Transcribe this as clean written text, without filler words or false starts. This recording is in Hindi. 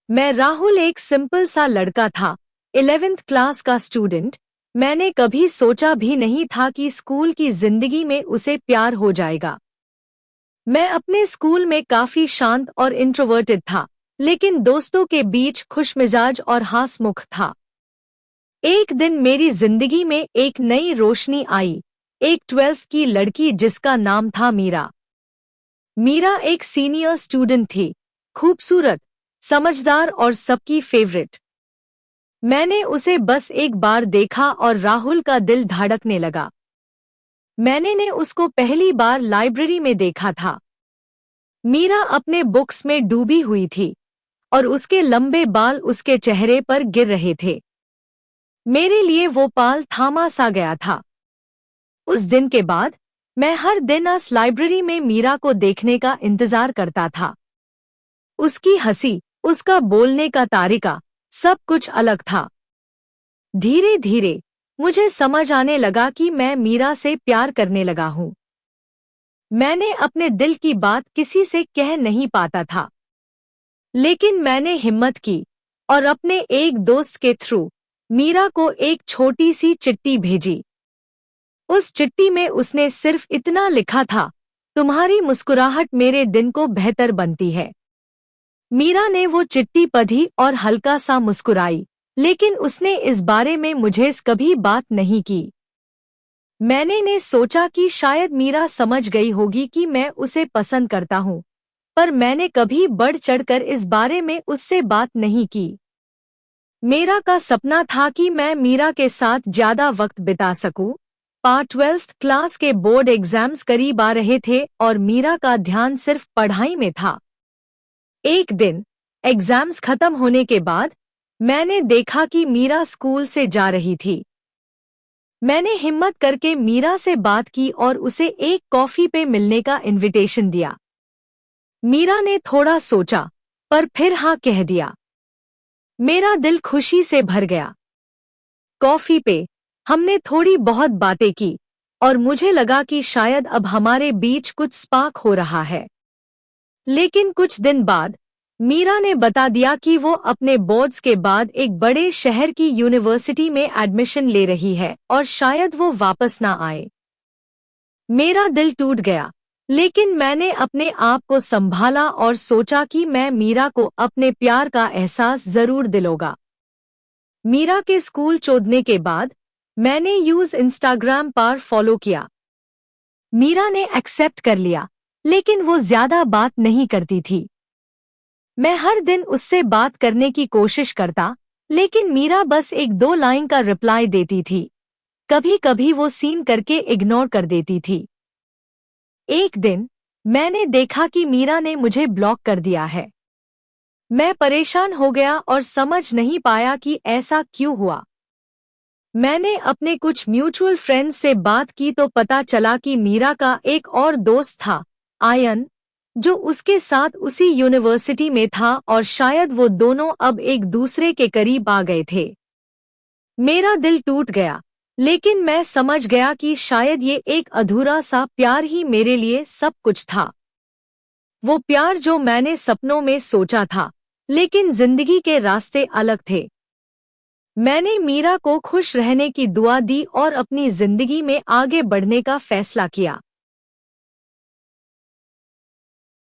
मैं राहुल एक सिंपल सा लड़का था, 11th क्लास का स्टूडेंट। मैंने कभी सोचा भी नहीं था कि स्कूल की जिंदगी में उसे प्यार हो जाएगा। मैं अपने स्कूल में काफी शांत और इंट्रोवर्टेड था, लेकिन दोस्तों के बीच खुशमिजाज और हंसमुख था। एक दिन मेरी जिंदगी में एक नई रोशनी आई, एक 12th की लड़की जिसका नाम था मीरा। मीरा एक सीनियर स्टूडेंट थी, खूबसूरत, समझदार और सबकी फेवरेट। मैंने उसे बस एक बार देखा और राहुल का दिल धड़कने लगा। मैंने उसको पहली बार लाइब्रेरी में देखा था। मीरा अपने बुक्स में डूबी हुई थी और उसके लंबे बाल उसके चेहरे पर गिर रहे थे। मेरे लिए वो पल थामा सा गया था। उस दिन के बाद मैं हर दिन उस लाइब्रेरी में मीरा को देखने का इंतजार करता था। उसकी हंसी, उसका बोलने का तरीका, सब कुछ अलग था। धीरे धीरे मुझे समझ आने लगा कि मैं मीरा से प्यार करने लगा हूँ। मैंने अपने दिल की बात किसी से कह नहीं पाता था, लेकिन मैंने हिम्मत की और अपने एक दोस्त के थ्रू मीरा को एक छोटी सी चिट्ठी भेजी। उस चिट्ठी में उसने सिर्फ इतना लिखा था, तुम्हारी मुस्कुराहट मेरे दिन को बेहतर बनती है। मीरा ने वो चिट्ठी पढ़ी और हल्का सा मुस्कुराई, लेकिन उसने इस बारे में मुझे कभी बात नहीं की। मैंने सोचा कि शायद मीरा समझ गई होगी कि मैं उसे पसंद करता हूँ, पर मैंने कभी बढ़ चढ़कर इस बारे में उससे बात नहीं की। मेरा का सपना था कि मैं मीरा के साथ ज्यादा वक्त बिता सकूं। 12th क्लास के बोर्ड एग्जाम्स करीब आ रहे थे और मीरा का ध्यान सिर्फ पढ़ाई में था। एक दिन एग्जाम्स खत्म होने के बाद मैंने देखा कि मीरा स्कूल से जा रही थी। मैंने हिम्मत करके मीरा से बात की और उसे एक कॉफी पे मिलने का इनविटेशन दिया। मीरा ने थोड़ा सोचा, पर फिर हाँ कह दिया। मेरा दिल खुशी से भर गया। कॉफी पे हमने थोड़ी बहुत बातें की और मुझे लगा कि शायद अब हमारे बीच कुछ स्पार्क हो रहा है। लेकिन कुछ दिन बाद मीरा ने बता दिया कि वो अपने बोर्ड्स के बाद एक बड़े शहर की यूनिवर्सिटी में एडमिशन ले रही है और शायद वो वापस ना आए। मेरा दिल टूट गया, लेकिन मैंने अपने आप को संभाला और सोचा कि मैं मीरा को अपने प्यार का एहसास जरूर दिलाऊंगा। मीरा के स्कूल छोड़ने के बाद मैंने इंस्टाग्राम पर फॉलो किया। मीरा ने एक्सेप्ट कर लिया, लेकिन वो ज्यादा बात नहीं करती थी। मैं हर दिन उससे बात करने की कोशिश करता, लेकिन मीरा बस एक दो लाइन का रिप्लाई देती थी। कभी कभी वो सीन करके इग्नोर कर देती थी। एक दिन मैंने देखा कि मीरा ने मुझे ब्लॉक कर दिया है। मैं परेशान हो गया और समझ नहीं पाया कि ऐसा क्यों हुआ। मैंने अपने कुछ म्यूचुअल फ्रेंड्स से बात की तो पता चला कि मीरा का एक और दोस्त था, आयन, जो उसके साथ उसी यूनिवर्सिटी में था और शायद वो दोनों अब एक दूसरे के करीब आ गए थे। मेरा दिल टूट गया, लेकिन मैं समझ गया कि शायद ये एक अधूरा सा प्यार ही मेरे लिए सब कुछ था। वो प्यार जो मैंने सपनों में सोचा था, लेकिन जिंदगी के रास्ते अलग थे। मैंने मीरा को खुश रहने की दुआ दी और अपनी जिंदगी में आगे बढ़ने का फैसला किया।